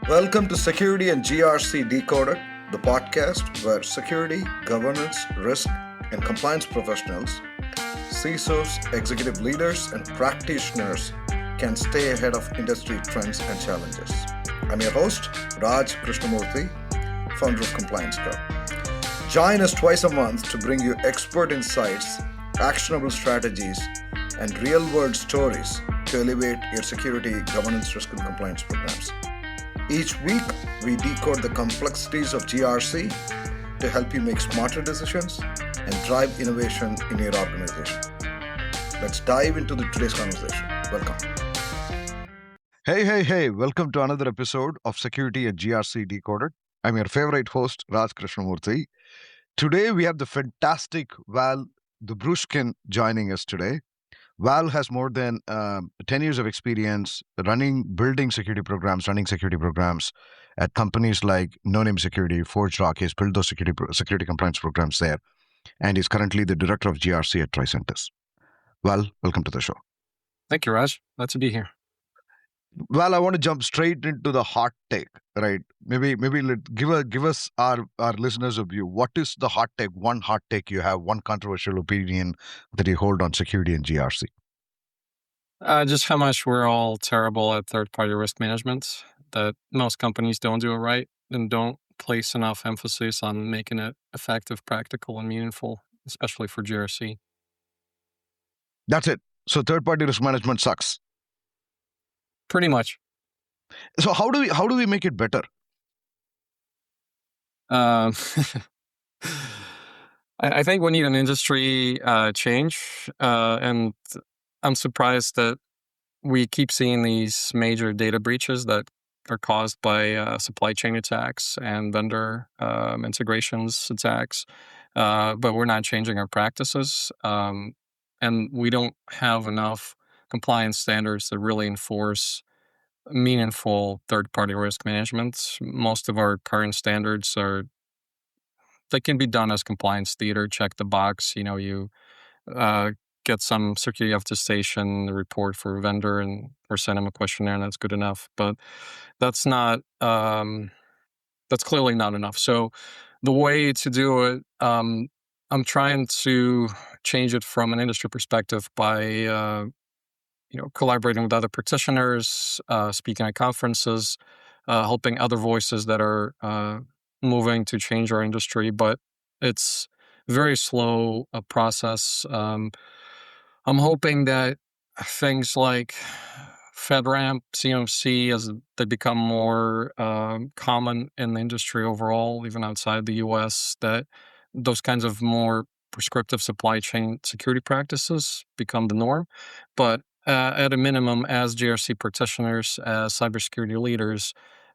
Welcome to Security and GRC Decoded, the podcast where security, governance, risk, and compliance professionals, CISOs, executive leaders, and practitioners can stay ahead of industry trends and challenges. I'm your host, Raj Krishnamurthy, founder of Compliance Co. Join us twice a month to bring you expert insights, actionable strategies, and real-world stories to elevate your security, governance, risk, and compliance programs. Each week, we decode the complexities of GRC to help you make smarter decisions and drive innovation in your organization. Let's dive into today's conversation. Welcome. Hey, welcome to another episode of Security and GRC Decoded. I'm your favorite host, Raj Krishnamurthy. Today, we have the fantastic Val Dobrushkin joining us today. Val has more than 10 years of experience building security programs, running security programs at companies like No Name Security, ForgeRock. He's built those security compliance programs there, and he's currently the director of GRC at Trice. Val, welcome to the show. Thank you, Raj. Glad to be here. Well, I want to jump straight into the hot take, right? Maybe give us our listeners a view. What is the hot take? One hot take you have, one controversial opinion that you hold on security and GRC. Just how much we're all terrible at third-party risk management, that most companies don't do it right and don't place enough emphasis on making it effective, practical, and meaningful, especially for GRC. That's it. So third-party risk management sucks. Pretty much. So how do we make it better? I think we need an industry change, and I'm surprised that we keep seeing these major data breaches that are caused by supply chain attacks and vendor integrations attacks, but we're not changing our practices, and we don't have enough compliance standards that really enforce meaningful third-party risk management. Most of our current standards they can be done as compliance theater, check the box. You get some security attestation report for a vendor or send them a questionnaire, and that's good enough. But that's not. That's clearly not enough. So the way to do it, I'm trying to change it from an industry perspective by collaborating with other practitioners, speaking at conferences, helping other voices that are moving to change our industry. But it's very slow a process. I'm hoping that things like FedRAMP, CMC, as they become more common in the industry overall, even outside the US, that those kinds of more prescriptive supply chain security practices become the norm. But at a minimum, as GRC practitioners, as cybersecurity leaders,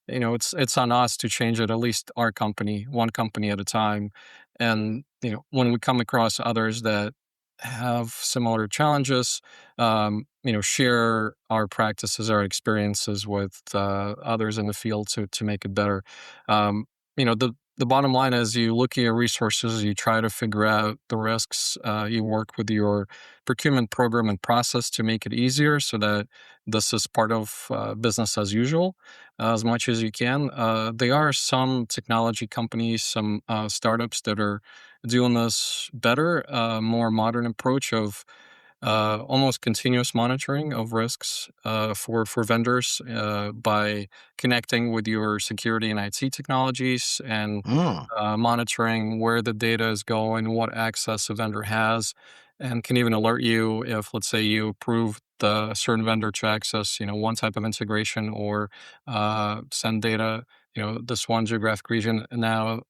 it's on us to change it, at least our company, one company at a time. And, when we come across others that have similar challenges, share our practices, our experiences with others in the field to make it better. The bottom line is you look at your resources, you try to figure out the risks, you work with your procurement program and process to make it easier so that this is part of business as usual as much as you can. There are some technology companies, some startups that are doing this better, more modern approach of almost continuous monitoring of risks for vendors by connecting with your security and IT technologies and monitoring where the data is going, what access a vendor has, and can even alert you if, let's say, you approved a certain vendor to access, one type of integration or send data, this one geographic region. And now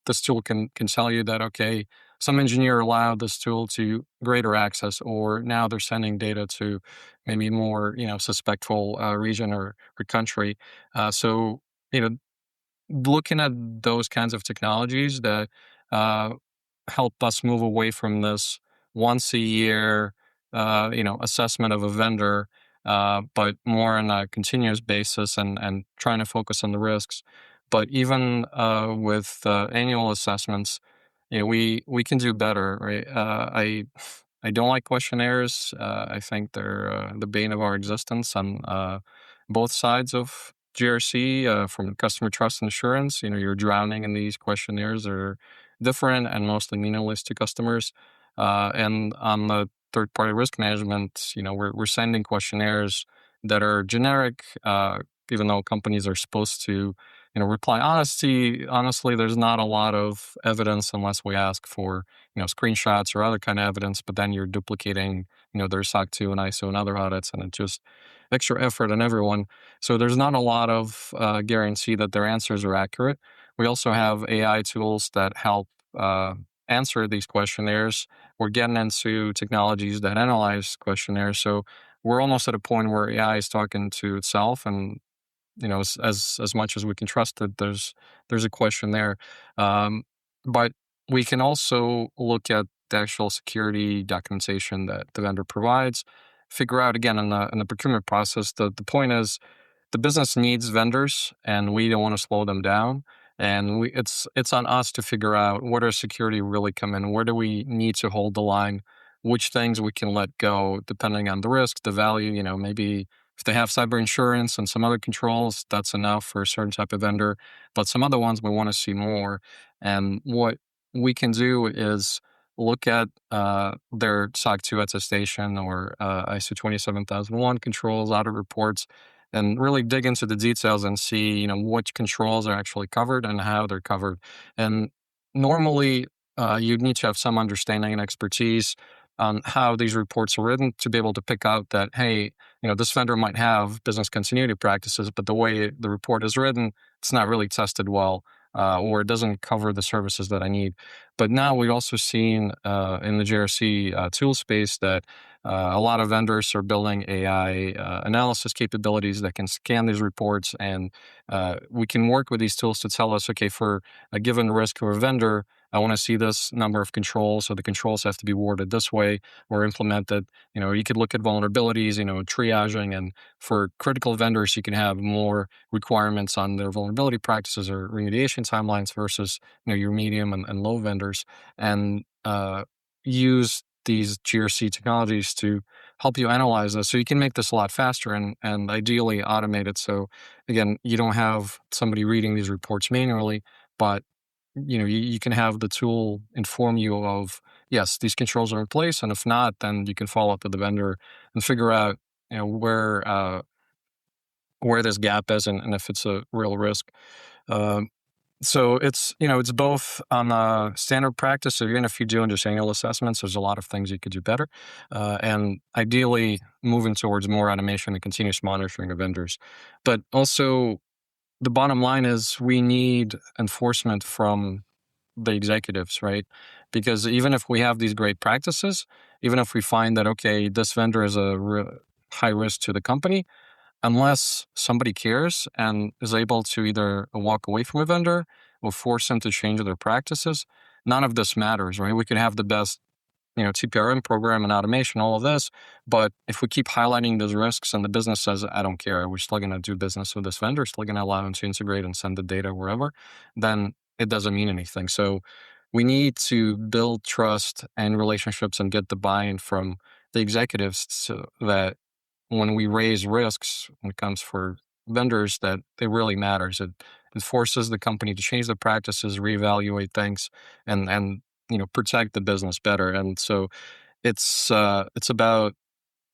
this tool can tell you that, okay, some engineer allowed this tool to greater access, or now they're sending data to maybe more, suspectful region or country. So, looking at those kinds of technologies that help us move away from this once a year, assessment of a vendor, but more on a continuous basis and trying to focus on the risks. But even with annual assessments, we can do better, right? I don't like questionnaires. I think they're the bane of our existence on both sides of GRC from customer trust insurance. You're drowning in these questionnaires that are different and mostly meaningless to customers. And on the third party risk management, we're sending questionnaires that are generic, even though companies are supposed to, reply honestly, there's not a lot of evidence unless we ask for, screenshots or other kind of evidence, but then you're duplicating, their SOC 2 and ISO and other audits, and it's just extra effort on everyone. So there's not a lot of guarantee that their answers are accurate. We also have AI tools that help answer these questionnaires. We're getting into technologies that analyze questionnaires. So we're almost at a point where AI is talking to itself, and as much as we can trust it, there's a question there. But we can also look at the actual security documentation that the vendor provides, figure out again in the procurement process. The point is the business needs vendors, and we don't want to slow them down. And it's on us to figure out where does security really come in, where do we need to hold the line, which things we can let go depending on the risk, the value. Maybe if they have cyber insurance and some other controls, that's enough for a certain type of vendor. But some other ones we want to see more. And what we can do is look at their SOC 2 attestation or ISO 27001 controls, audit reports, and really dig into the details and see, which controls are actually covered and how they're covered. And normally, you need to have some understanding and expertise on how these reports are written to be able to pick out that, hey, this vendor might have business continuity practices, but the way the report is written, it's not really tested well, or it doesn't cover the services that I need. But now we've also seen in the GRC tool space that a lot of vendors are building AI analysis capabilities that can scan these reports, and we can work with these tools to tell us, okay, for a given risk or a vendor, I want to see this number of controls, so the controls have to be worded this way or implemented. You could look at vulnerabilities, triaging, and for critical vendors, you can have more requirements on their vulnerability practices or remediation timelines versus, your medium and low vendors, and use these GRC technologies to help you analyze this so you can make this a lot faster and ideally automate it. So again, you don't have somebody reading these reports manually, but you can have the tool inform you of, yes, these controls are in place, and if not, then you can follow up with the vendor and figure out where this gap is and if it's a real risk. So it's both on a standard practice. So even if you're doing just annual assessments, there's a lot of things you could do better, and ideally moving towards more automation and continuous monitoring of vendors. But also, the bottom line is we need enforcement from the executives, right? Because even if we have these great practices, even if we find that, okay, this vendor is a high risk to the company, unless somebody cares and is able to either walk away from a vendor or force them to change their practices, none of this matters, right? We could have the best TPRM program and automation, all of this. But if we keep highlighting those risks and the business says, I don't care, we're still going to do business with this vendor, still going to allow them to integrate and send the data wherever, then it doesn't mean anything. So we need to build trust and relationships and get the buy-in from the executives so that when we raise risks, when it comes for vendors, that it really matters. It forces the company to change their practices, reevaluate things, and protect the business better. And so it's about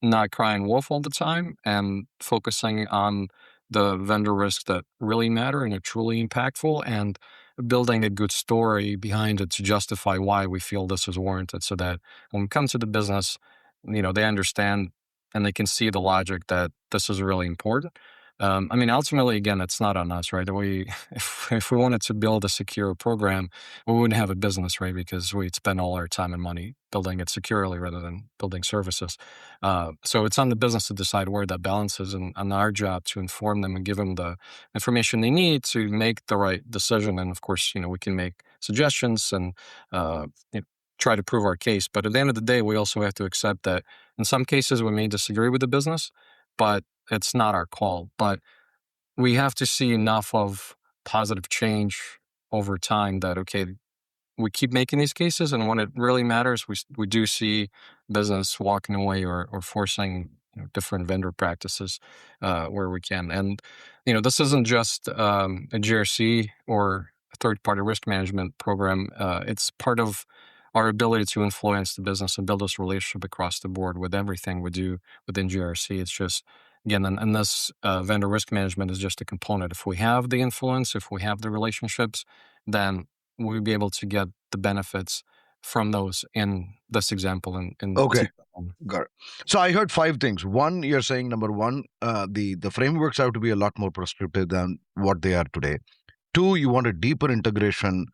not crying wolf all the time and focusing on the vendor risks that really matter and are truly impactful, and building a good story behind it to justify why we feel this is warranted, so that when we come to the business, they understand and they can see the logic that this is really important. Ultimately, again, it's not on us, right? If we wanted to build a secure program, we wouldn't have a business, right? Because we'd spend all our time and money building it securely rather than building services. So it's on the business to decide where that balance is, and on our job to inform them and give them the information they need to make the right decision. And of course, we can make suggestions and try to prove our case. But at the end of the day, we also have to accept that in some cases we may disagree with the business, but it's not our call. But we have to see enough of positive change over time that, okay, we keep making these cases, and when it really matters, we do see business walking away or forcing different vendor practices where we can. And this isn't just a GRC or a third-party risk management program. It's part of our ability to influence the business and build this relationship across the board with everything we do within GRC. It's just, again, and this vendor risk management is just a component. If we have the influence, if we have the relationships, then we'll be able to get the benefits from those in this example. Okay, got it. So I heard 5 things. One, you're saying number one, the frameworks have to be a lot more prescriptive than what they are today. 2, you want a deeper integration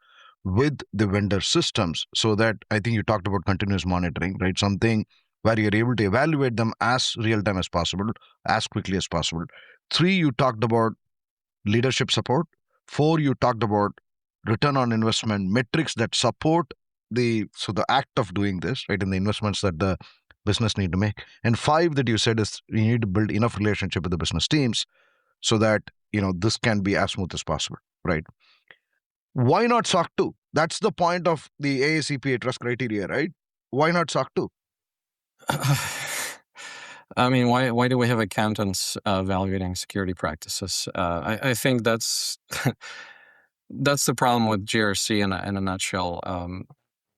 with the vendor systems, so that I think you talked about continuous monitoring, right? Something where you're able to evaluate them as real time as possible, as quickly as possible. 3, you talked about leadership support. 4, you talked about return on investment metrics that support the act of doing this, right, and the investments that the business need to make. And 5 that you said is you need to build enough relationship with the business teams so that this can be as smooth as possible, right? Why not SOC 2? That's the point of the AACPA trust criteria, right? Why not SOC 2? I mean, why do we have accountants evaluating security practices? I think that's that's the problem with GRC in a nutshell.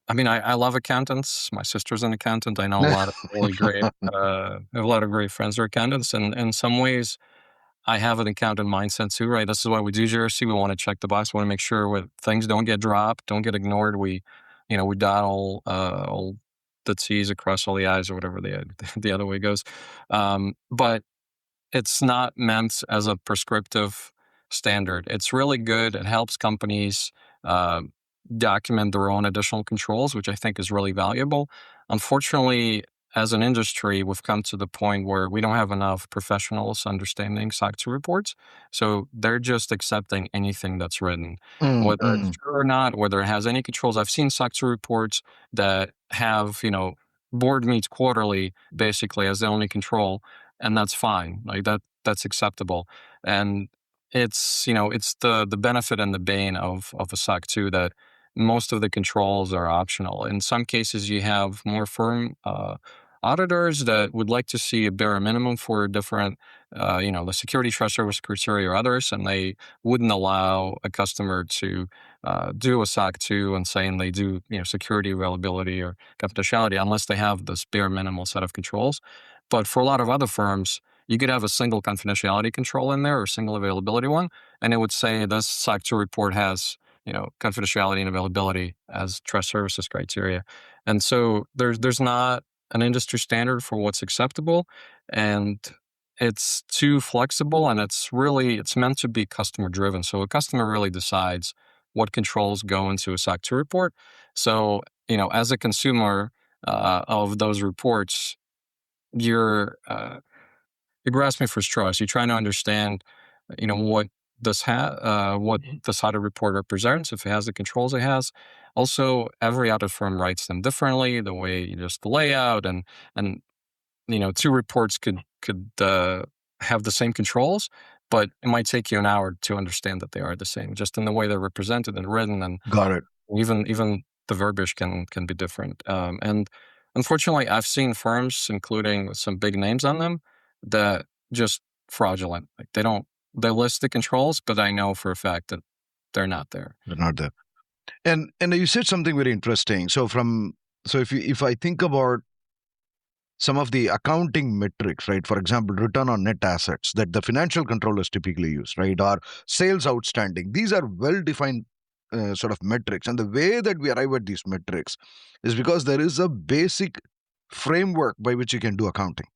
I mean, I love accountants. My sister's an accountant. I know a lot of really great, I have a lot of great friends who are accountants, and in some ways, I have an accountant mindset too, right? This is why we do GRC. We want to check the box. We want to make sure things don't get dropped, don't get ignored. We dot all the T's across all the I's or whatever the other way goes. But it's not meant as a prescriptive standard. It's really good. It helps companies document their own additional controls, which I think is really valuable. Unfortunately, as an industry, we've come to the point where we don't have enough professionals understanding SOC 2 reports. So they're just accepting anything that's written, whether it's true or not, whether it has any controls. I've seen SOC 2 reports that have, board meets quarterly, basically, as the only control, and that's fine. Like that's acceptable. And it's, it's the benefit and the bane of a SOC 2 that most of the controls are optional. In some cases, you have more firm auditors that would like to see a bare minimum for different, the security trust service criteria or others, and they wouldn't allow a customer to do a SOC 2 and saying they do, security, availability, or confidentiality unless they have this bare minimal set of controls. But for a lot of other firms, you could have a single confidentiality control in there or a single availability one, and it would say this SOC 2 report has, confidentiality and availability as trust services criteria. And so there's not an industry standard for what's acceptable, and it's too flexible, and it's meant to be customer driven. So a customer really decides what controls go into a SOC 2 report. So, as a consumer of those reports, you're grasping for straws. You're trying to understand, what this audit report represents, if it has the controls it has. Also, every audit firm writes them differently, the way just the layout and 2 reports could have the same controls, but it might take you an hour to understand that they are the same, just in the way they're represented and written, and got it. Even the verbiage can be different. And unfortunately, I've seen firms, including some big names on them, that just fraudulent. Like they list the controls, but I know for a fact that they're not there. They're not there. And you said something very interesting. So if I think about some of the accounting metrics, right? For example, return on net assets that the financial controllers typically use, right? Or sales outstanding. These are well-defined sort of metrics. And the way that we arrive at these metrics is because there is a basic framework by which you can do accounting,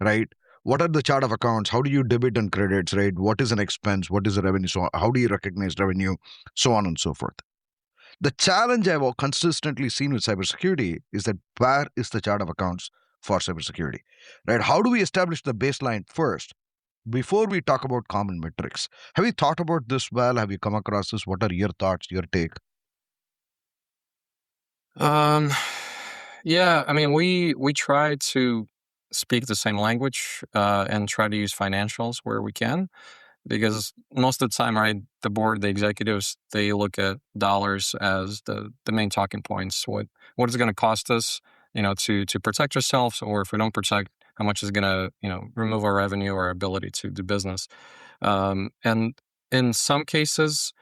right? What are the chart of accounts? How do you debit and credits, right? What is an expense? What is a revenue? So how do you recognize revenue? So on and so forth. The challenge I've consistently seen with cybersecurity is that where is the chart of accounts for cybersecurity, right? How do we establish the baseline first before we talk about common metrics? Have you thought about this well? Have you come across this? What are your thoughts, your take? Yeah, I mean, we try to speak the same language and try to use financials where we can, because most of the time, right, the board, the executives, they look at dollars as the main talking points. What is it going to cost us, to protect ourselves, or if we don't protect how much is going to, remove our revenue or our ability to do business. And in some cases,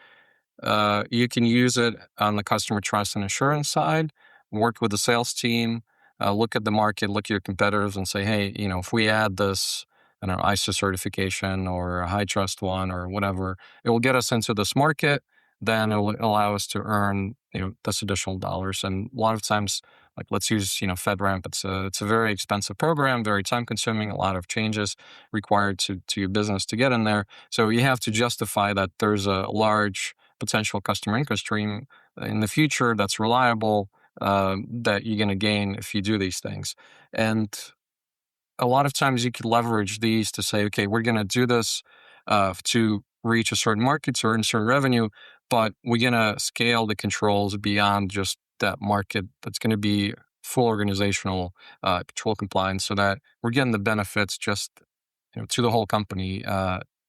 you can use it on the customer trust and assurance side, work with the sales team, look at the market, look at your competitors and say, hey, if we add this, I don't know, ISO certification or a high trust one or whatever, it will get us into this market. Then it will allow us to earn, this additional dollars. And a lot of times, like let's use, FedRAMP. It's a very expensive program, very time consuming, a lot of changes required to your business to get in there. So you have to justify that there's a large potential customer income stream in the future that's reliable, that you're going to gain if you do these things. And a lot of times you could leverage these to say, okay, we're going to do this to reach a certain market, to earn certain revenue, but we're going to scale the controls beyond just that market. That's going to be full organizational control compliance, so that we're getting the benefits just to the whole company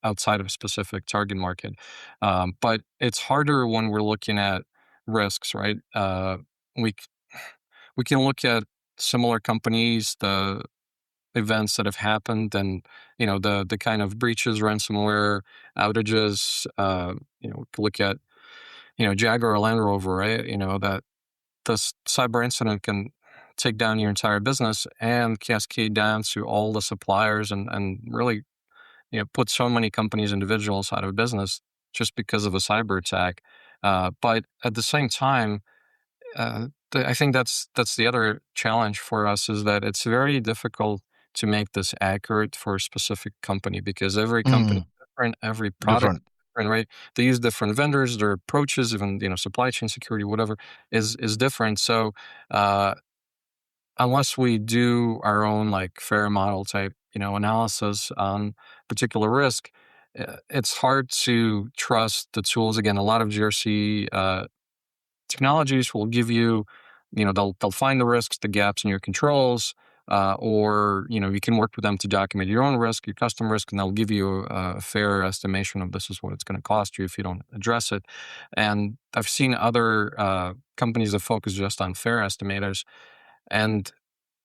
outside of a specific target market. But it's harder when we're looking at risks, right? We can look at similar companies, the events that have happened, and the kind of breaches, ransomware, outages. We can look at Jaguar or Land Rover, right? That this cyber incident can take down your entire business and cascade down to all the suppliers, and really put so many companies, individuals out of business just because of a cyber attack. But at the same time, I think that's the other challenge for us, is that it's very difficult to make this accurate for a specific company, because every company is different, every product Different. is different, right? They use different vendors, their approaches, even supply chain security, whatever is different. So unless we do our own like fair model type analysis on particular risk, it's hard to trust the tools. Again, a lot of GRC technologies will give you, they'll find the risks, the gaps in your controls, or you can work with them to document your own risk, your custom risk, and they'll give you a fair estimation of this is what it's going to cost you if you don't address it. And I've seen other companies that focus just on fair estimators, and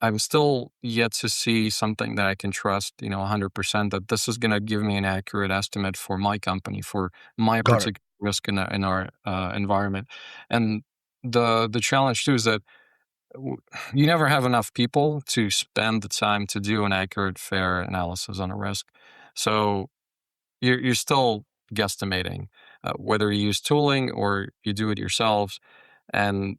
I'm still yet to see something that I can trust, 100%, that this is going to give me an accurate estimate for my company, for my Got it. particular risk in our environment. And the challenge too is that you never have enough people to spend the time to do an accurate, fair analysis on a risk. So you're still guesstimating, whether you use tooling or you do it yourselves. And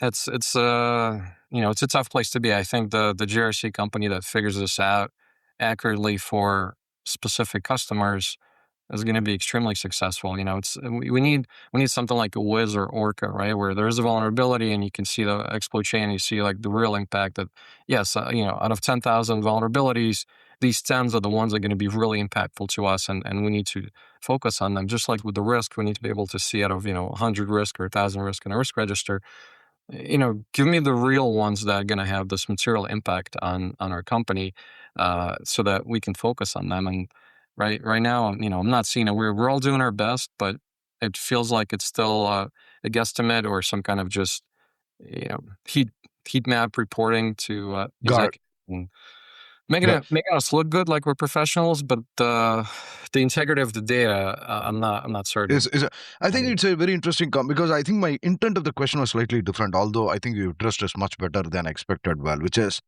it's it's a tough place to be. I think the GRC company that figures this out accurately for specific customers is going to be extremely successful. We need something like a Wiz or Orca, right, where there is a vulnerability and you can see the exploit chain, and you see like the real impact. That yes, out of 10,000 vulnerabilities, these 10s are the ones that are going to be really impactful to us, and we need to focus on them. Just like with the risk, we need to be able to see out of 100 risk or 1,000 risk in a risk register, give me the real ones that are going to have this material impact on our company, so that we can focus on them. And right now, I'm not seeing it. We're all doing our best, but it feels like it's still a guesstimate or some kind of just you know heat heat map reporting to Got it. executives, and making Yeah. us look good like we're professionals, but the integrity of the data, I'm not certain. I think it's a very interesting because I think my intent of the question was slightly different, although I think you addressed this much better than expected, well, which is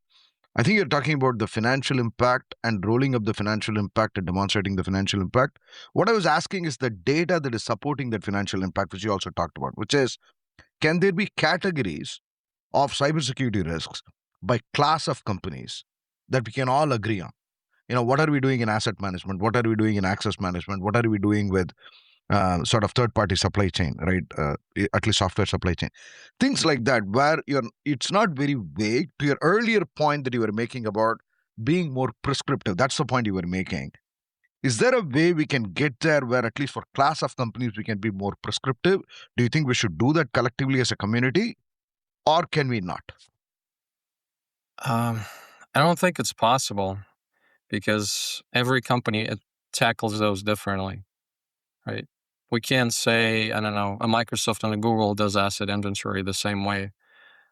I think you're talking about the financial impact and rolling up the financial impact and demonstrating the financial impact. What I was asking is the data that is supporting that financial impact, which you also talked about, which is can there be categories of cybersecurity risks by class of companies that we can all agree on? What are we doing in asset management? What are we doing in access management? What are we doing with sort of third-party supply chain, right? At least software supply chain, things like that, where it's not very vague. To your earlier point that you were making about being more prescriptive, that's the point you were making. Is there a way we can get there where at least for class of companies we can be more prescriptive? Do you think we should do that collectively as a community, or can we not? Um, I don't think it's possible, because every company tackles those differently, right? We can't say, I don't know, a Microsoft and a Google does asset inventory the same way,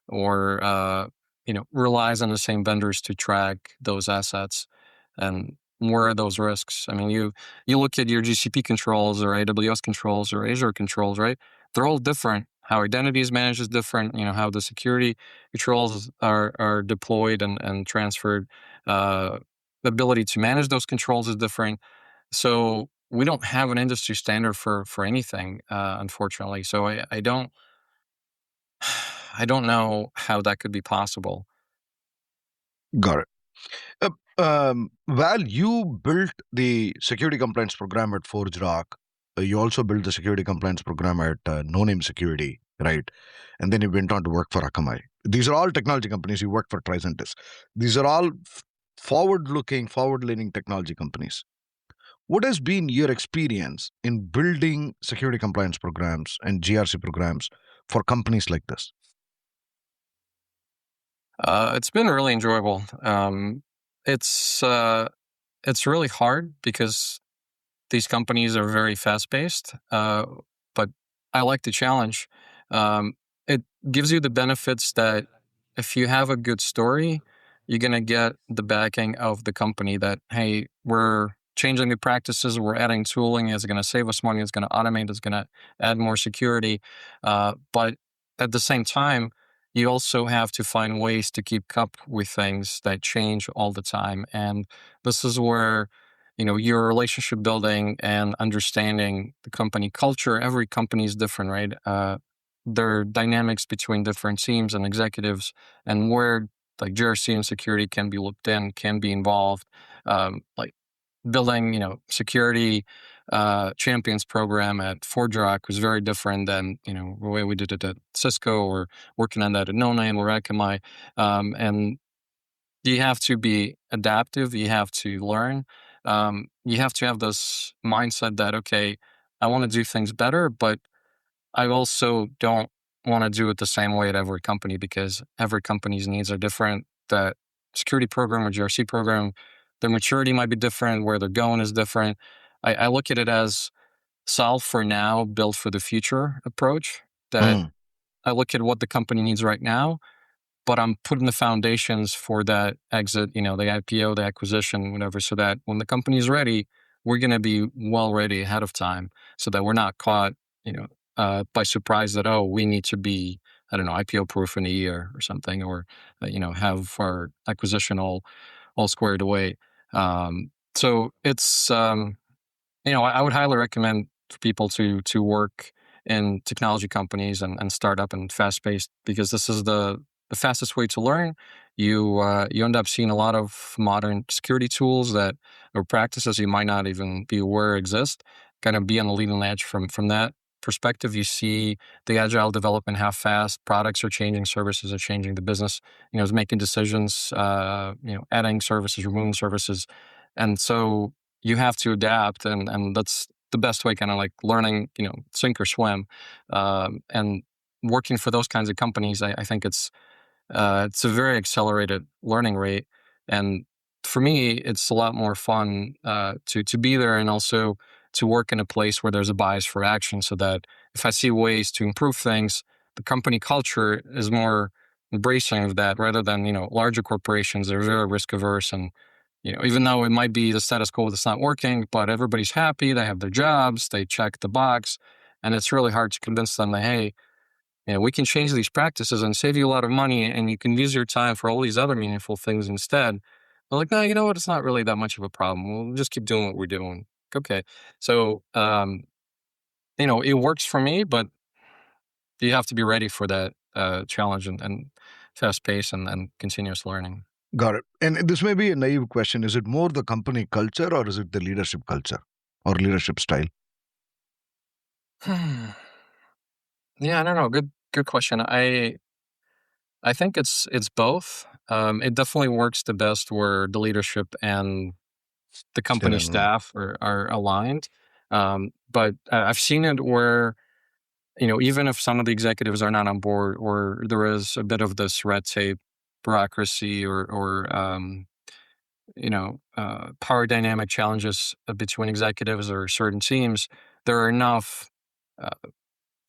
or relies on the same vendors to track those assets, and where are those risks? I mean, you look at your GCP controls or AWS controls or Azure controls, right? They're all different. How identity is managed is different. How the security controls are deployed and transferred. The ability to manage those controls is different. So we don't have an industry standard for anything, unfortunately. So I don't I don't know how that could be possible. Got it. Val, you built the security compliance program at ForgeRock. You also built the security compliance program at No Name Security, right? And then you went on to work for Akamai. These are all technology companies. You work for Trice. These are all forward-looking, forward-leaning technology companies. What has been your experience in building security compliance programs and GRC programs for companies like this? It's been really enjoyable. It's really hard because these companies are very fast-paced, but I like the challenge. It gives you the benefits that if you have a good story, you're going to get the backing of the company that, hey, we're changing the practices, we're adding tooling, it's going to save us money, it's going to automate, it's going to add more security. But at the same time, you also have to find ways to keep up with things that change all the time. And this is where your relationship building and understanding the company culture. Every company is different, right? There are dynamics between different teams and executives, and where like GRC and security can be looked in, can be involved. Like building, security champions program at ForgeRock was very different than the way we did it at Cisco, or working on that at No Name or Akamai. And you have to be adaptive. You have to learn. You have to have this mindset that, okay, I want to do things better, but I also don't want to do it the same way at every company, because every company's needs are different. That security program or GRC program, their maturity might be different. Where they're going is different. I look at it as solve for now, build for the future approach. That I look at what the company needs right now, but I'm putting the foundations for that exit, the IPO, the acquisition, whatever, so that when the company is ready, we're going to be well ready ahead of time, so that we're not caught, by surprise that, oh, we need to be, I don't know, IPO proof in a year or something, or, have our acquisition all squared away. So it's, I would highly recommend for people to work in technology companies and startup and fast-paced, because this is the fastest way to learn. You end up seeing a lot of modern security tools that or practices you might not even be aware exist. Kind of be on the leading edge from that perspective. You see the agile development, how fast products are changing, services are changing, the business is making decisions, adding services, removing services, and so you have to adapt, and that's the best way, kind of like learning, sink or swim, and working for those kinds of companies. I think it's a very accelerated learning rate, and for me, it's a lot more fun to be there, and also to work in a place where there's a bias for action, so that if I see ways to improve things, the company culture is more embracing of that, rather than larger corporations. They're very risk averse, and even though it might be the status quo that's not working, but everybody's happy, they have their jobs, they check the box, and it's really hard to convince them that, hey, we can change these practices and save you a lot of money, and you can use your time for all these other meaningful things instead. They're like, no, you know what? It's not really that much of a problem. We'll just keep doing what we're doing. Okay. So, it works for me, but you have to be ready for that challenge and fast pace and continuous learning. Got it. And this may be a naive question. Is it more the company culture, or is it the leadership culture or leadership style? Yeah, I don't know. Good question. I think it's both. It definitely works the best where the leadership and the Still company in one. staff are aligned. But I've seen it where, even if some of the executives are not on board, or there is a bit of this red tape, bureaucracy, or power dynamic challenges between executives or certain teams, there are enough uh,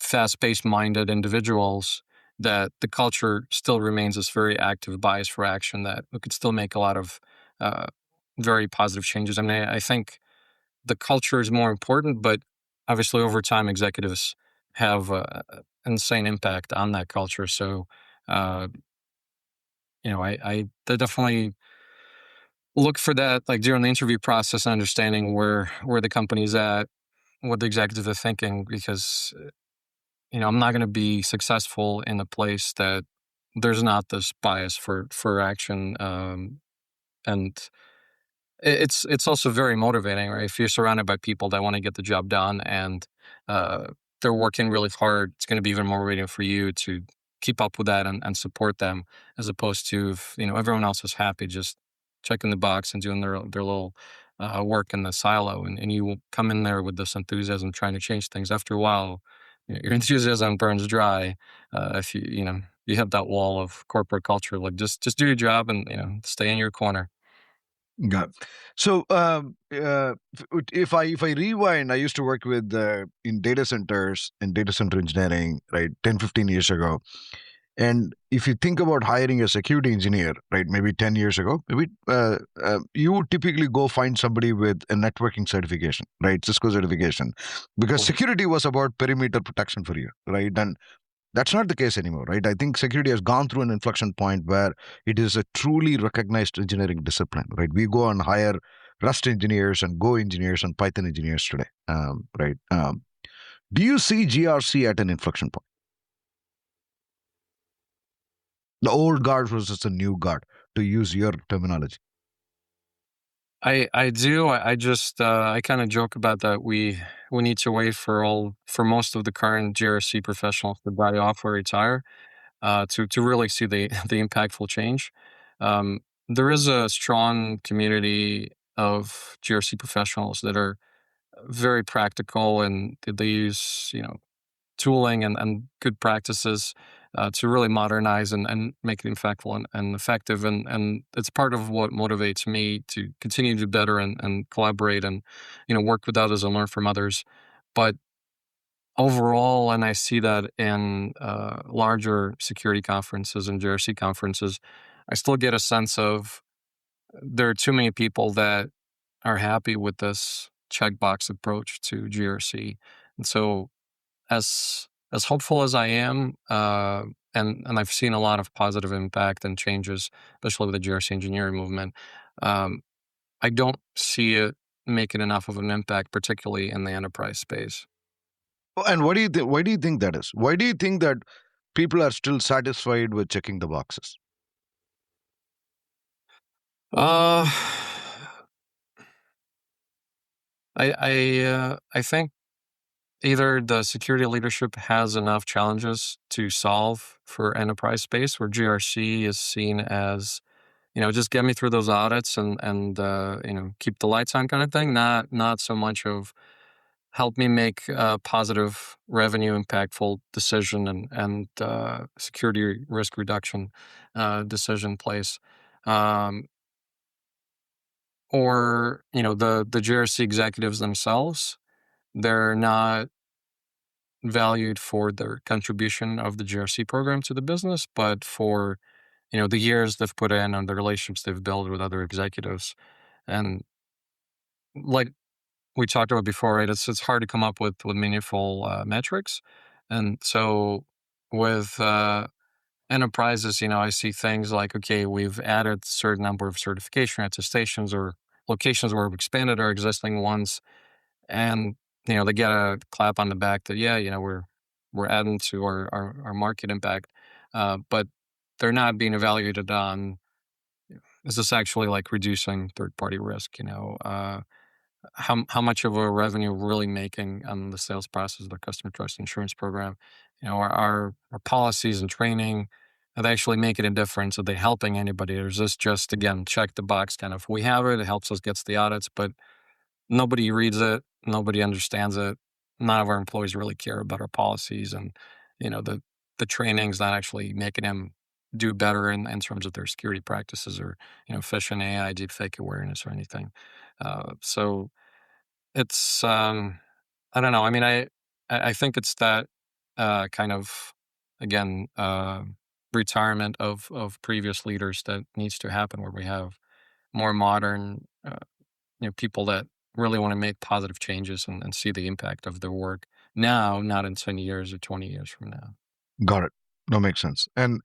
fast-paced minded individuals that the culture still remains this very active bias for action, that we could still make a lot of very positive changes. I mean, I think the culture is more important, but obviously over time, executives have insane impact on that culture. So, uh, I definitely look for that, like during the interview process, understanding where the company's at, what the executives are thinking, because I'm not going to be successful in a place that there's not this bias for action, and it's also very motivating, right? If you're surrounded by people that want to get the job done and uh, they're working really hard, it's going to be even more motivating for you to keep up with that and support them, as opposed to if everyone else is happy just checking the box and doing their little work in the silo, and you come in there with this enthusiasm trying to change things. After a while, your enthusiasm burns dry. If you have that wall of corporate culture, like just do your job and stay in your corner. Got it. So if I rewind, I used to work with in data centers and data center engineering, right, 10-15 years ago. And if you think about hiring a security engineer, right, maybe 10 years ago, maybe you would typically go find somebody with a networking certification, right, Cisco certification, because security was about perimeter protection for you, right? And that's not the case anymore, right? I think security has gone through an inflection point where it is a truly recognized engineering discipline, right? We go and hire Rust engineers and Go engineers and Python engineers today, right? Do you see GRC at an inflection point? The old guard versus the new guard, to use your terminology. I do. I just I kind of joke about that. We need to wait for most of the current GRC professionals to die off or retire to really see the the impactful change. Um, there is a strong community of GRC professionals that are very practical, and they use tooling and good practices to really modernize and make it impactful and effective. And it's part of what motivates me to continue to do better and collaborate and work with others and learn from others. But overall, and I see that in larger security conferences and GRC conferences, I still get a sense of there are too many people that are happy with this checkbox approach to GRC. And so as hopeful as I am, and I've seen a lot of positive impact and changes, especially with the GRC engineering movement. Um, I don't see it making enough of an impact, particularly in the enterprise space. And what do you think? Why do you think that is? Why do you think that people are still satisfied with checking the boxes? Uh, I think either the security leadership has enough challenges to solve for enterprise space, where GRC is seen as just get me through those audits and keep the lights on kind of thing. Not so much of help me make a positive revenue impactful decision and security risk reduction decision place. Um, or the GRC executives themselves, they're not valued for their contribution of the GRC program to the business, but for the years they've put in and the relationships they've built with other executives. And like we talked about before, right? It's hard to come up with meaningful metrics, and so with enterprises, I see things like, okay, we've added a certain number of certification attestations or locations where we've expanded our existing ones, and they get a clap on the back that we're adding to our market impact, but they're not being evaluated on, is this actually like reducing third party risk? How much of a revenue we're really making on the sales process of the customer trust insurance program? Our policies and training, are they actually making a difference? Are they helping anybody? Or is this just, again, check the box kind of, we have it, it helps us get the audits, but nobody reads it, nobody understands it. None of our employees really care about our policies, and the training's not actually making them do better in terms of their security practices or phishing, AI, deepfake awareness or anything. So it's I don't know. I mean, I think it's that kind of again, retirement of previous leaders that needs to happen, where we have more modern, people that really want to make positive changes and see the impact of their work now, not in 10 years or 20 years from now. Got it. No, makes sense. And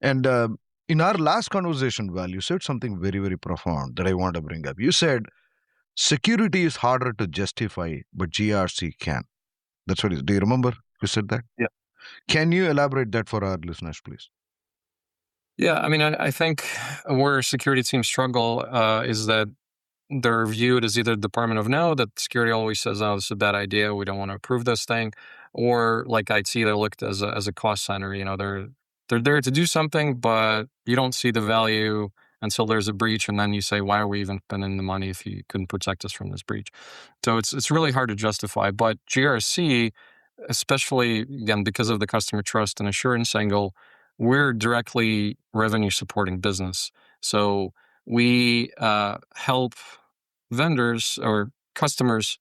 in our last conversation, Val, you said something very, very profound that I want to bring up. You said security is harder to justify, but GRC can. That's what it is. Do you remember you said that? Yeah. Can you elaborate that for our listeners, please? Yeah, I mean, I think where security teams struggle is that they're viewed as either the Department of No, that security always says, "Oh, this is a bad idea. We don't want to approve this thing," or like IT, they're looked as a cost center. They're there to do something, but you don't see the value until there's a breach, and then you say, "Why are we even spending the money if you couldn't protect us from this breach?" So it's really hard to justify. But GRC, especially again because of the customer trust and assurance angle, we're directly revenue supporting business. So we help vendors or customers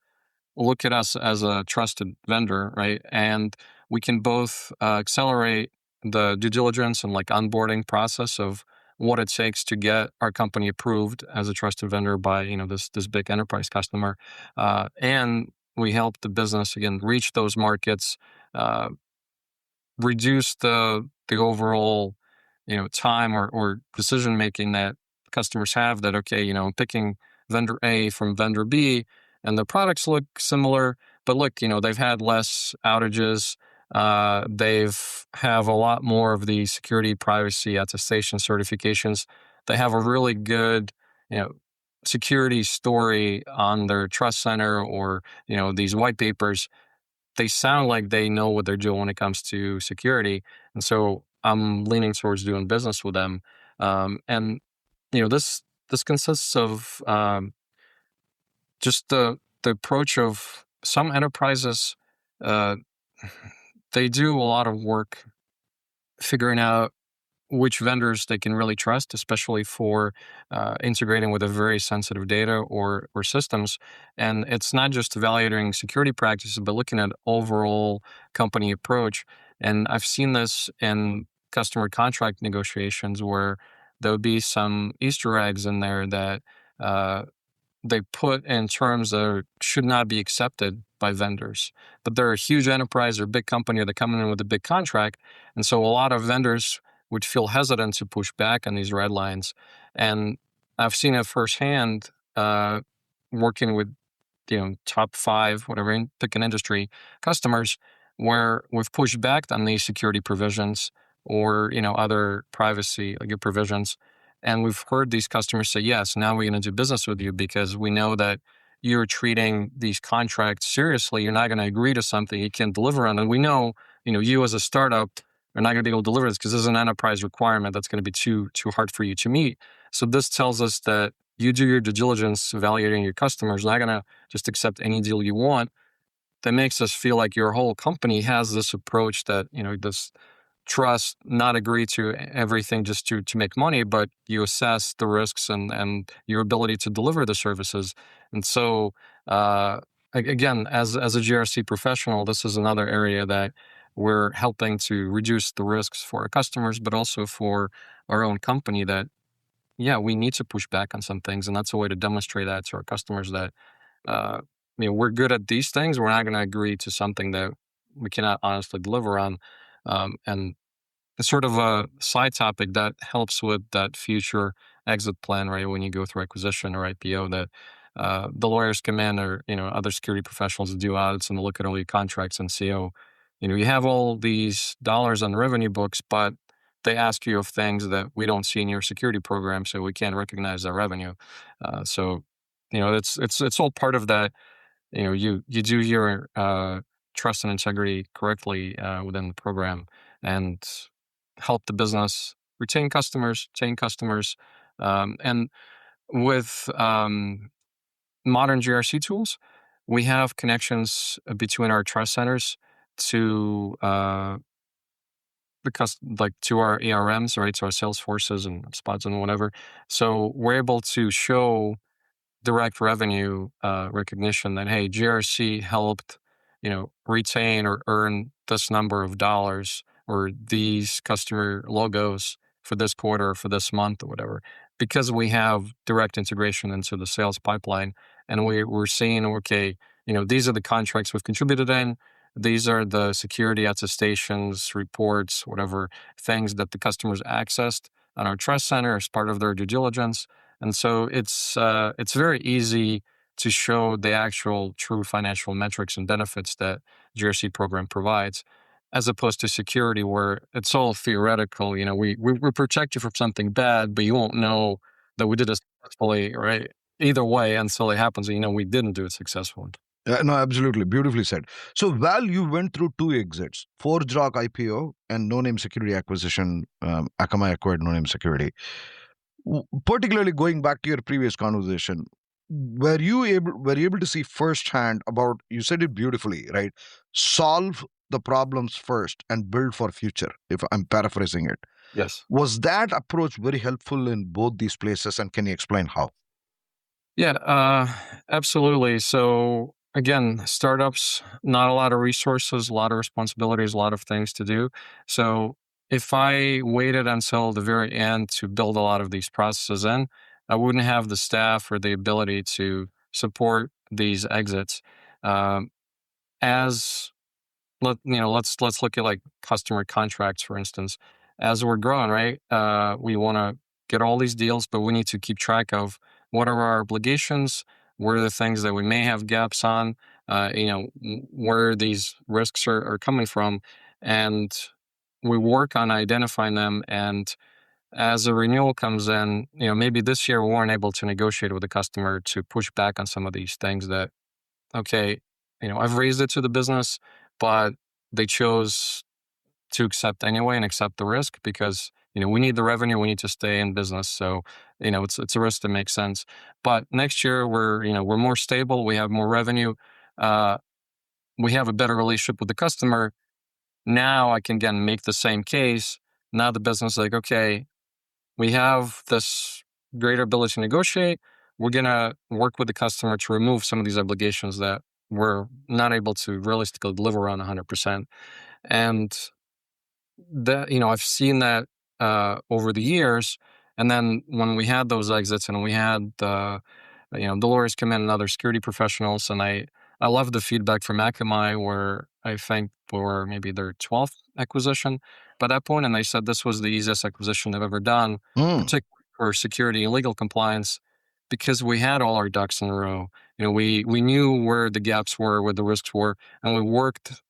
look at us as a trusted vendor, right? And we can both accelerate the due diligence and like onboarding process of what it takes to get our company approved as a trusted vendor by this big enterprise customer, and we help the business again reach those markets, uh, reduce the overall time or decision making that customers have, that okay, picking vendor A from vendor B and the products look similar, but look, they've had less outages, they've have a lot more of the security privacy attestation certifications, they have a really good you know security story on their trust center, or these white papers, they sound like they know what they're doing when it comes to security. And so I'm leaning towards doing business with them. And this consists of just the approach of some enterprises. Uh, they do a lot of work figuring out which vendors they can really trust, especially for integrating with a very sensitive data or systems. And it's not just evaluating security practices, but looking at overall company approach. And I've seen this in customer contract negotiations where there'll be some Easter eggs in there that uh, they put in terms that should not be accepted by vendors. But they're a huge enterprise or big company, or they're coming in with a big contract. And so a lot of vendors would feel hesitant to push back on these red lines. And I've seen it firsthand, working with top five, whatever, pick an industry, customers, where we've pushed back on these security provisions or other privacy like provisions, and we've heard these customers say, "Yes, now we're going to do business with you because we know that you're treating these contracts seriously. You're not going to agree to something you can't deliver on, and we know you as a startup are not going to be able to deliver this because this is an enterprise requirement that's going to be too hard for you to meet. So this tells us that you do your due diligence evaluating your customers, not going to just accept any deal you want." That makes us feel like your whole company has this approach that, this trust, not agree to everything just to make money, but you assess the risks and your ability to deliver the services. And so, again, as a GRC professional, this is another area that we're helping to reduce the risks for our customers, but also for our own company, that, yeah, we need to push back on some things. And that's a way to demonstrate that to our customers that, uh, we're good at these things. We're not going to agree to something that we cannot honestly deliver on. And it's sort of a side topic that helps with that future exit plan, right? When you go through acquisition or IPO, that the lawyers come in, or other security professionals to do audits and look at all your contracts and see, oh, you have all these dollars on the revenue books, but they ask you of things that we don't see in your security program, so we can't recognize that revenue. So it's all part of that. You do your trust and integrity correctly within the program, and help the business retain customers, and with modern GRC tools, we have connections between our trust centers to to our ARMs, right? To our sales forces and spots and whatever. So we're able to show direct revenue recognition that, hey, GRC helped retain or earn this number of dollars or these customer logos for this quarter or for this month or whatever, because we have direct integration into the sales pipeline, and we're seeing, okay, these are the contracts we've contributed in. These are the security attestations, reports, whatever things that the customers accessed on our trust center as part of their due diligence. And so it's very easy to show the actual true financial metrics and benefits that GRC program provides, as opposed to security where it's all theoretical. We protect you from something bad, but you won't know that we did it successfully, right? Either way, until it happens, we didn't do it successfully. No, absolutely. Beautifully said. So, Val, you went through two exits, ForgeRock IPO and No Name Security acquisition. Akamai acquired No Name Security. Particularly going back to your previous conversation, were you able to see firsthand about, you said it beautifully, right? Solve the problems first and build for future, if I'm paraphrasing it. Yes. Was that approach very helpful in both these places, and can you explain how? Yeah, absolutely. So again, startups, not a lot of resources, a lot of responsibilities, a lot of things to do. So if I waited until the very end to build a lot of these processes in, I wouldn't have the staff or the ability to support these exits. Um, as let's look at like customer contracts, for instance. As we're growing, right? We want to get all these deals, but we need to keep track of what are our obligations, what are the things that we may have gaps on, where these risks are coming from, and we work on identifying them. And as a renewal comes in, maybe this year we weren't able to negotiate with the customer to push back on some of these things that, okay, I've raised it to the business, but they chose to accept anyway and accept the risk because, we need the revenue, we need to stay in business. So, it's a risk that makes sense. But next year we're more stable, we have more revenue, uh, we have a better relationship with the customer. Now I can again make the same case. Now the business is like, okay, we have this greater ability to negotiate. We're going to work with the customer to remove some of these obligations that we're not able to realistically deliver on 100%. And that, I've seen that over the years. And then when we had those exits and we had the lawyers come in and other security professionals, and I love the feedback from Akamai, where I think for maybe their 12th acquisition by that point, and they said this was the easiest acquisition they've ever done, particularly for security and legal compliance, because we had all our ducks in a row. We knew where the gaps were, where the risks were, and we worked,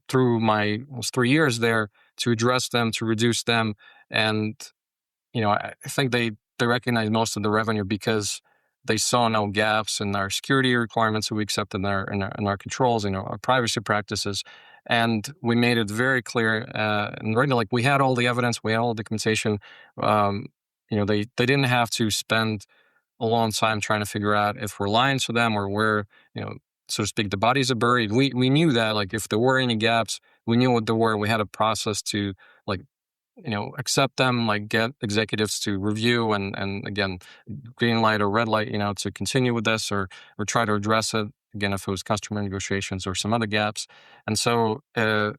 through my almost 3 years there to address them, to reduce them, and I think they recognized most of the revenue because they saw no gaps in our security requirements that we accept in our controls, our privacy practices, and we made it very clear. And right now, like we had all the evidence, we had all the documentation. They didn't have to spend a long time trying to figure out if we're lying to them or where, so to speak, the bodies are buried. We knew that, like, if there were any gaps, we knew what there were. We had a process to, like, accept them, like get executives to review and again, green light or red light, to continue with this or try to address it again if it was customer negotiations or some other gaps. And so it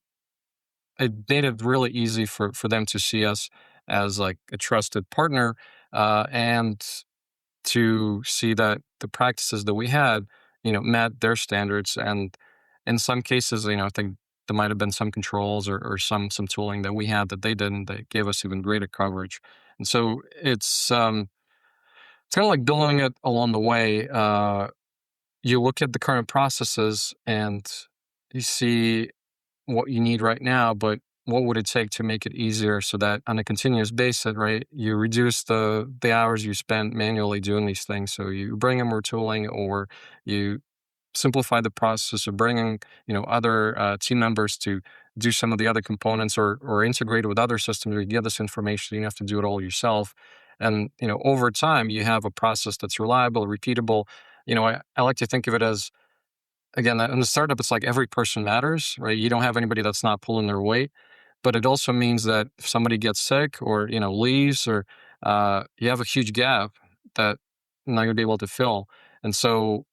made it really easy for them to see us as like a trusted partner, and to see that the practices that we had, met their standards. And in some cases, I think there might have been some controls or some tooling that we had that they didn't, that gave us even greater coverage. And so it's kind of like building it along the way. You look at the current processes and you see what you need right now, but what would it take to make it easier so that on a continuous basis, right, you reduce the hours you spend manually doing these things. So you bring in more tooling, or you simplify the process of bringing, other team members to do some of the other components, or integrate with other systems, or you get this information, you don't have to do it all yourself. And, over time, you have a process that's reliable, repeatable. I like to think of it as, again, in the startup, it's like every person matters, right? You don't have anybody that's not pulling their weight. But it also means that if somebody gets sick or, leaves, or you have a huge gap that you're not going to be able to fill. And so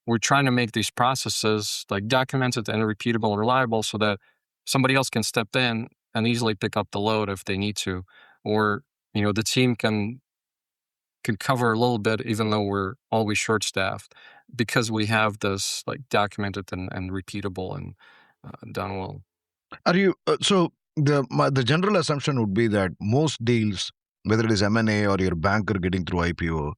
we're trying to make these processes like documented and repeatable and reliable so that somebody else can step in and easily pick up the load if they need to, or the team can cover a little bit even though we're always short staffed because we have this like documented and repeatable and done well. Are you so the general assumption would be that most deals, whether it is M&A or your banker getting through IPO,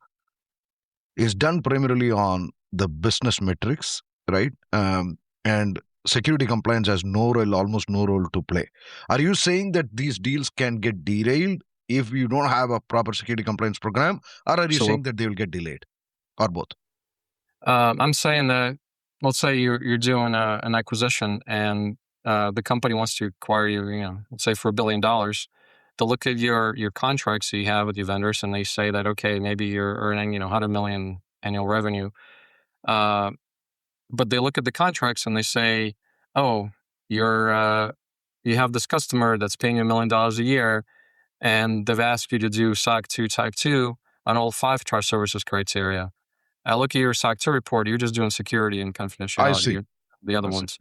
is done primarily on the business metrics, right? And security compliance has no role, almost no role to play. Are you saying that these deals can get derailed if you don't have a proper security compliance program, or are you So saying that they will get delayed, or both? I'm saying that, let's say you're doing an acquisition and the company wants to acquire you, let's say for $1 billion. They'll look at your contracts that you have with your vendors and they say that, okay, maybe you're earning, 100 million annual revenue. But they look at the contracts and they say, oh, you have this customer that's paying you $1 million a year, and they've asked you to do SOC 2 Type 2 on all 5 trust services criteria. I look at your SOC 2 report, you're just doing security and I confidentiality. see. You're the other I see. ones.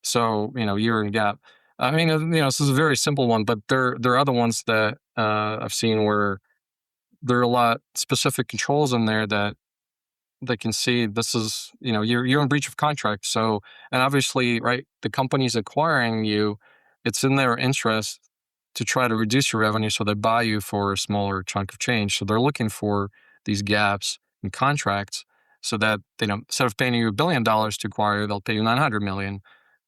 So, you're in gap. I mean, this is a very simple one, but there are other ones that I've seen where there are a lot specific controls in there that they can see this is, you're in breach of contract. So, and obviously, right, the company's acquiring you, it's in their interest to try to reduce your revenue. So they buy you for a smaller chunk of change. So they're looking for these gaps in contracts so that, instead of paying you $1 billion to acquire you, they'll pay you 900 million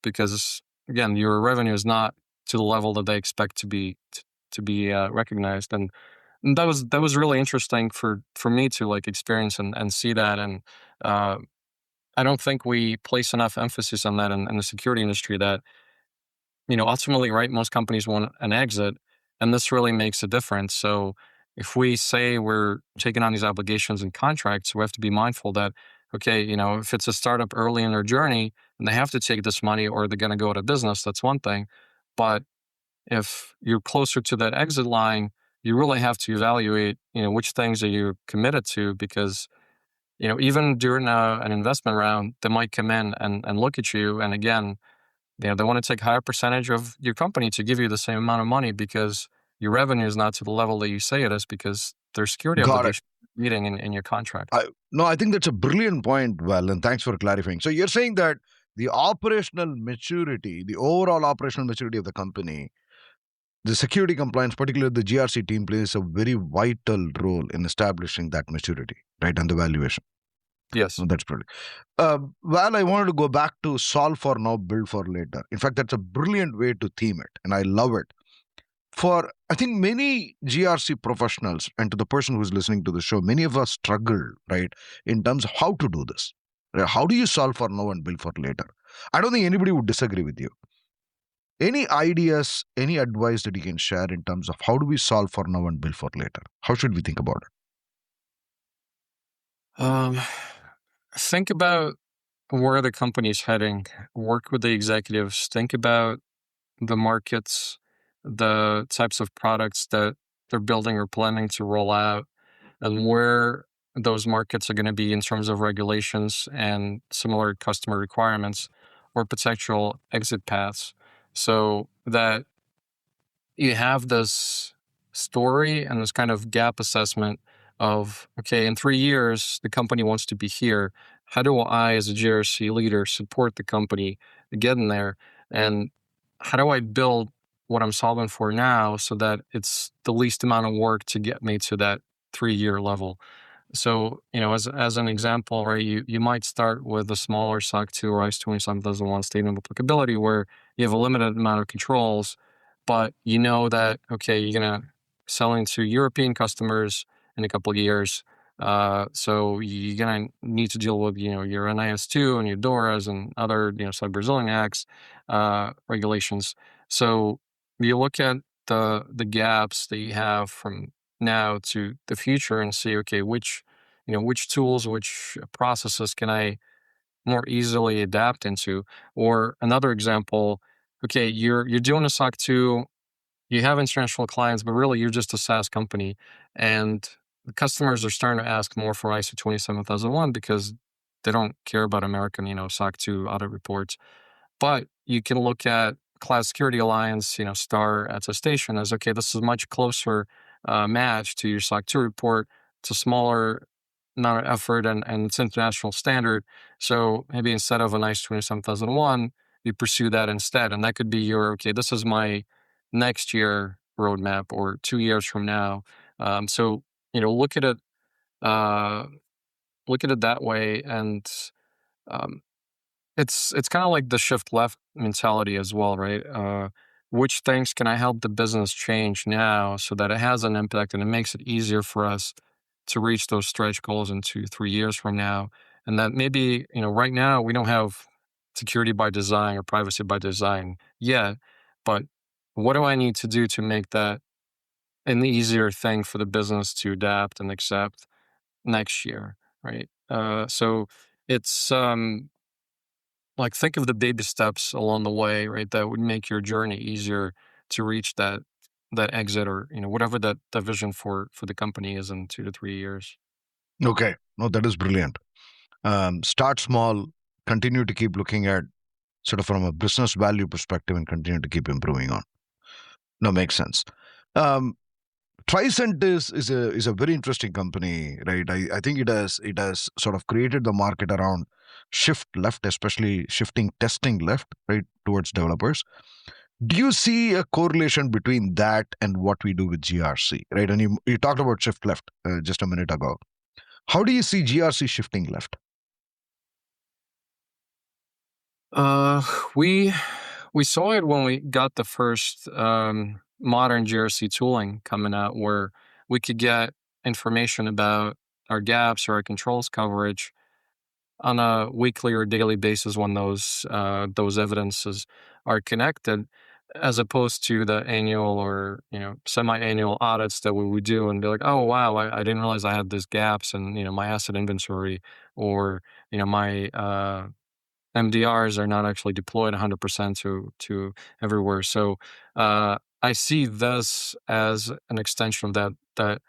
because again, your revenue is not to the level that they expect to be recognized. And that was really interesting for me to like experience and see that. And I don't think we place enough emphasis on that in the security industry that, ultimately, right, most companies want an exit, and this really makes a difference. So if we say we're taking on these obligations and contracts, we have to be mindful that, okay, if it's a startup early in their journey and they have to take this money or they're going to go out of business, that's one thing. But if you're closer to that exit line, you really have to evaluate, which things are you committed to, because, even during an investment round, they might come in and look at you. And again, they want to take a higher percentage of your company to give you the same amount of money because your revenue is not to the level that you say it is because there's security Got it. obligation meeting in your contract. No, I think that's a brilliant point, Val, and thanks for clarifying. So you're saying that the operational maturity, the overall operational maturity of the company, the security compliance, particularly the GRC team, plays a very vital role in establishing that maturity, right, and the valuation. Yes. So that's brilliant. Val, I wanted to go back to solve for now, build for later. In fact, that's a brilliant way to theme it, and I love it. For, I think, many GRC professionals, and to the person who's listening to the show, many of us struggle, right, in terms of how to do this. Right? How do you solve for now and build for later? I don't think anybody would disagree with you. Any ideas, any advice that you can share in terms of how do we solve for now and build for later? How should we think about it? Think about where the company's heading. Work with the executives. Think about the markets, the types of products that they're building or planning to roll out, and where those markets are going to be in terms of regulations and similar customer requirements or potential exit paths, so that you have this story and this kind of gap assessment of, okay, in 3 years, the company wants to be here. How do I, as a GRC leader, support the company to get in there? And how do I build what I'm solving for now so that it's the least amount of work to get me to that 3-year level? So, as an example, right, you might start with a smaller SOC 2 or ISO 27001 statement of applicability where you have a limited amount of controls, but you know that, okay, you're going to selling to European customers in a couple of years. So you're going to need to deal with, your NIS2 and your DORAs and other, Cyber-Brazilian Acts regulations. So you look at the gaps that you have from now to the future and see, okay, which tools, which processes can I more easily adapt into? Or another example, okay, you're doing a SOC 2, you have international clients, but really you're just a SaaS company, and the customers are starting to ask more for ISO 27001 because they don't care about American, SOC 2 audit reports. But you can look at Cloud Security Alliance, star attestation as, okay, this is much closer match to your SOC 2 report. It's a smaller amount of effort and it's international standard. So maybe instead of an ISO 27001, you pursue that instead. And that could be your, okay, this is my next year roadmap or 2 years from now. So, look at it, uh, that way. And um, it's kind of like the shift left mentality as well, right? Which things can I help the business change now so that it has an impact and it makes it easier for us to reach those stretch goals in 2, 3 years from now? And that maybe, right now we don't have security by design or privacy by design yet, but what do I need to do to make that an easier thing for the business to adapt and accept next year, right? So it's like, think of the baby steps along the way, right? That would make your journey easier to reach that exit, or whatever that vision for the company is in 2 to 3 years. Okay. No, that is brilliant. Start small, continue to keep looking at sort of from a business value perspective and continue to keep improving on. No, makes sense. Um, Tricent is a very interesting company, right? I think it has sort of created the market around shift left, especially shifting testing left, right, towards developers. Do you see a correlation between that and what we do with GRC, right? And you talked about shift left just a minute ago. How do you see GRC shifting left? Uh, we we saw it when we got the first modern GRC tooling coming out, where we could get information about our gaps or our controls coverage on a weekly or daily basis when those evidences are connected, as opposed to the annual or semi-annual audits that we would do and be like, oh wow, I didn't realize I had these gaps in my asset inventory, or my MDRs are not actually deployed 100% to everywhere. So I see this as an extension of that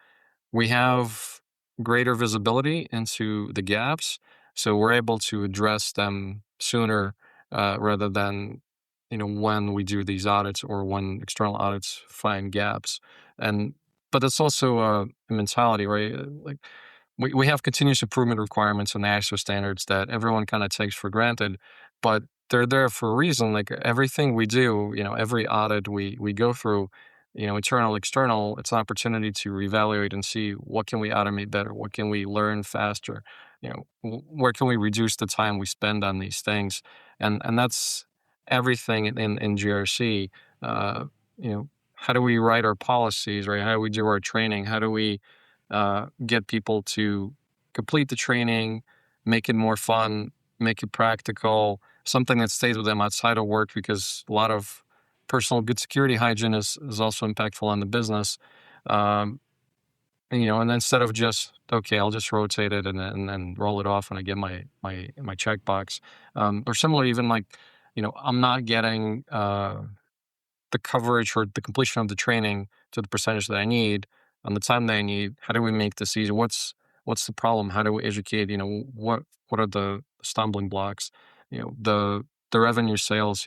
we have greater visibility into the gaps, so we're able to address them sooner, rather than when we do these audits or when external audits find gaps. And but it's also a mentality, right? Like, we have continuous improvement requirements in the ISO standards that everyone kind of takes for granted, but they're there for a reason. Like, everything we do, every audit we go through, internal, external, it's an opportunity to reevaluate and see what can we automate better, what can we learn faster, where can we reduce the time we spend on these things, and that's everything in GRC. Uh, how do we write our policies, right? How do we do our training? How do we get people to complete the training, make it more fun, make it practical, something that stays with them outside of work, because a lot of personal good security hygiene is also impactful on the business. Um, and instead of just, okay, I'll just rotate it and then roll it off when I get my checkbox. Or similar, even like, I'm not getting the coverage or the completion of the training to the percentage that I need on the time that I need. How do we make this easier? What's the problem? How do we educate? What are the stumbling blocks? The revenue sales.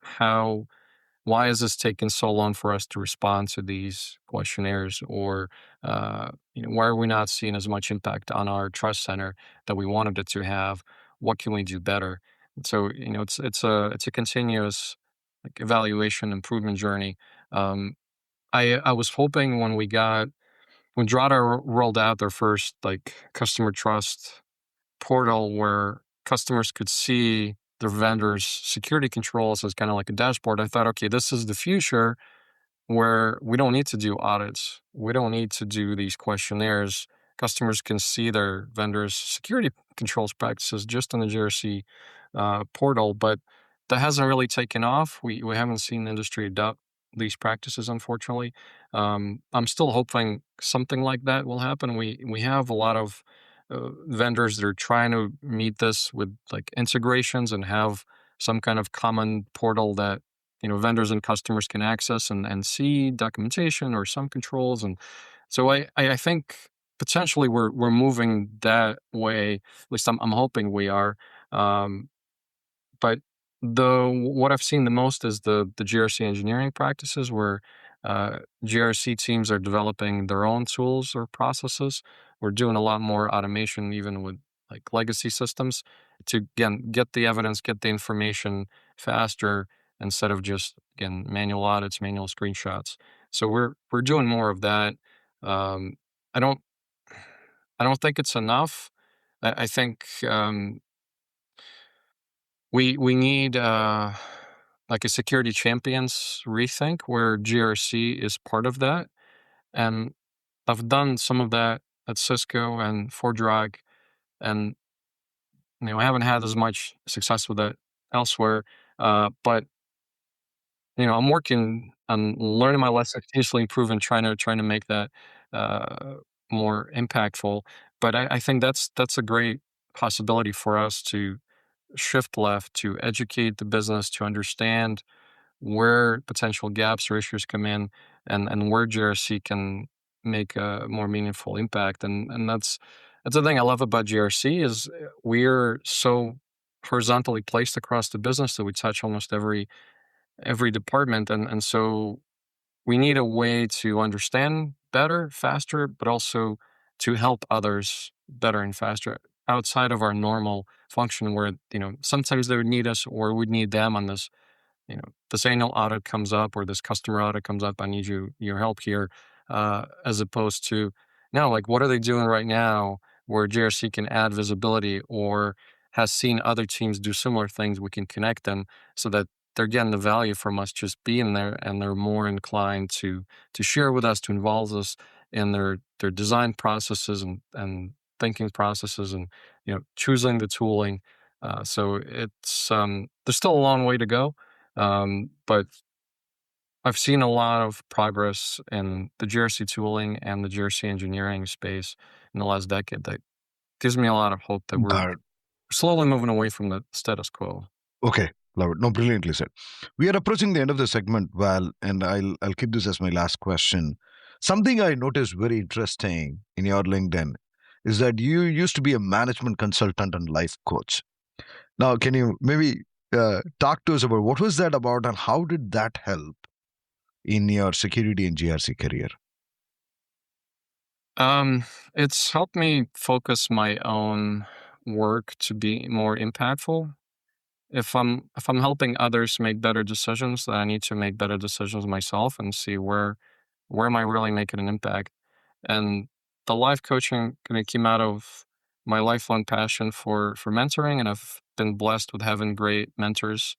How why is this taking so long for us to respond to these questionnaires? Or why are we not seeing as much impact on our trust center that we wanted it to have? What can we do better? So it's a continuous, like, evaluation improvement journey. Um, I was hoping when Drata rolled out their first, like, customer trust portal, where customers could see their vendors' security controls as kind of like a dashboard. I thought, okay, this is the future, where we don't need to do audits. We don't need to do these questionnaires. Customers can see their vendors' security controls practices just in the GRC portal, but that hasn't really taken off. We haven't seen the industry adopt these practices, unfortunately. I'm still hoping something like that will happen. We have a lot of vendors that are trying to meet this with, like, integrations and have some kind of common portal that vendors and customers can access and see documentation or some controls. And so I think potentially we're moving that way. At least I'm hoping we are. Um, but What I've seen the most is the GRC engineering practices where GRC teams are developing their own tools or processes. We're doing a lot more automation, even with like legacy systems, to again get the evidence, get the information faster instead of just again manual audits, manual screenshots. So we're doing more of that. Um, I don't I don't think it's enough. I think we need like a security champions rethink where GRC is part of that. And I've done some of that at Cisco and ForgeRock, and I haven't had as much success with it elsewhere. But I'm working on learning my lesson, continuously improving, trying to make that uh, more impactful. But I think that's a great possibility for us to shift left, to educate the business, to understand where potential gaps or issues come in, and where GRC can make a more meaningful impact. And that's the thing I love about GRC is we're so horizontally placed across the business that we touch almost every department, and so we need a way to understand better, faster, but also to help others better and faster outside of our normal function where, sometimes they would need us or we'd need them on this, this annual audit comes up or this customer audit comes up, I need your help here, as opposed to, no, like what are they doing right now where GRC can add visibility or has seen other teams do similar things, we can connect them so that they're getting the value from us just being there, and they're more inclined to share with us, to involve us in their design processes and thinking processes, and choosing the tooling. So it's there's still a long way to go, but I've seen a lot of progress in the GRC tooling and the GRC engineering space in the last decade that gives me a lot of hope that we're Got it. slowly moving away from the status quo. Okay, love it. No, brilliantly said. We are approaching the end of the segment, Val, and I'll keep this as my last question. Something I noticed very interesting in your LinkedIn is that you used to be a management consultant and life coach. Now, can you maybe talk to us about what was that about and how did that help in your security and GRC career? It's helped me focus my own work to be more impactful. If I'm helping others make better decisions, then I need to make better decisions myself and see where am I really making an impact. And the life coaching kind of came out of my lifelong passion for mentoring, and I've been blessed with having great mentors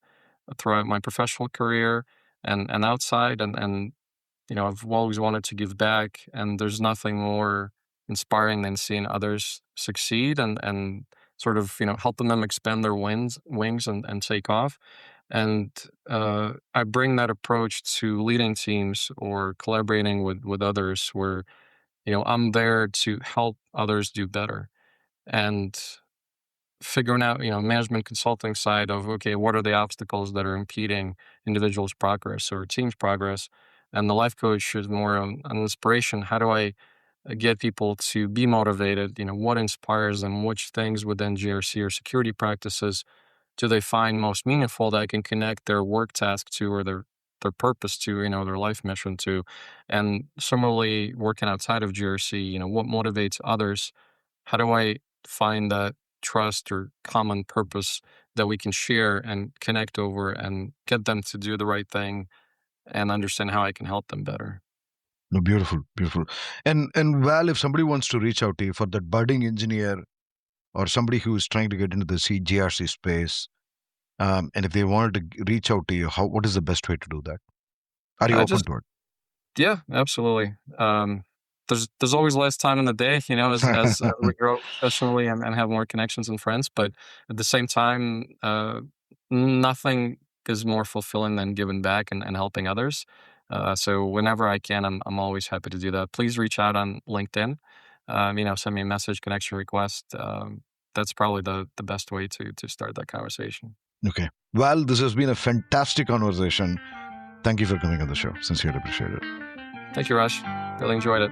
throughout my professional career and outside, and I've always wanted to give back, and there's nothing more inspiring than seeing others succeed and sort of, helping them expand their wings and take off. And I bring that approach to leading teams or collaborating with others where, I'm there to help others do better. And figuring out, management consulting side of, okay, what are the obstacles that are impeding individuals' progress or teams' progress? And the life coach is more an inspiration. How do I get people to be motivated? What inspires them? Which things within GRC or security practices do they find most meaningful that I can connect their work task to or their purpose to, their life mission to? And similarly, working outside of GRC, what motivates others? How do I find that trust or common purpose that we can share and connect over and get them to do the right thing and understand how I can help them better? No, beautiful, beautiful. And Val, if somebody wants to reach out to you for that budding engineer or somebody who is trying to get into the GRC space, and if they wanted to reach out to you, what is the best way to do that? Are you I open just to Yeah, absolutely. There's always less time in the day, as we it? grow professionally and have more connections and friends. But at the same time, nothing is more fulfilling than giving back and helping others. So whenever I can, I'm always happy to do that. Please reach out on LinkedIn. Send me a message, connection request. That's probably the best way to start that conversation. Okay. Well, this has been a fantastic conversation. Thank you for coming on the show. Sincerely appreciate it. Thank you, Rush. Really enjoyed it.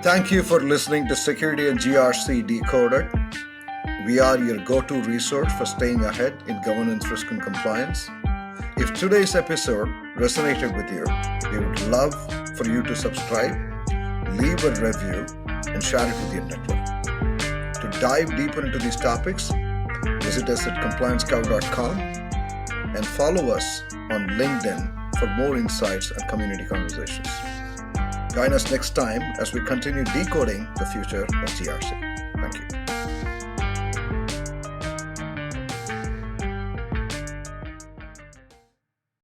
Thank you for listening to Security and GRC Decoded. We are your go-to resource for staying ahead in governance, risk, and compliance. If today's episode resonated with you, we would love for you to subscribe, leave a review, and share it with your network. To dive deeper into these topics, visit us at compliancecow.com and follow us on LinkedIn for more insights and community conversations. Join us next time as we continue decoding the future of GRC. Thank you.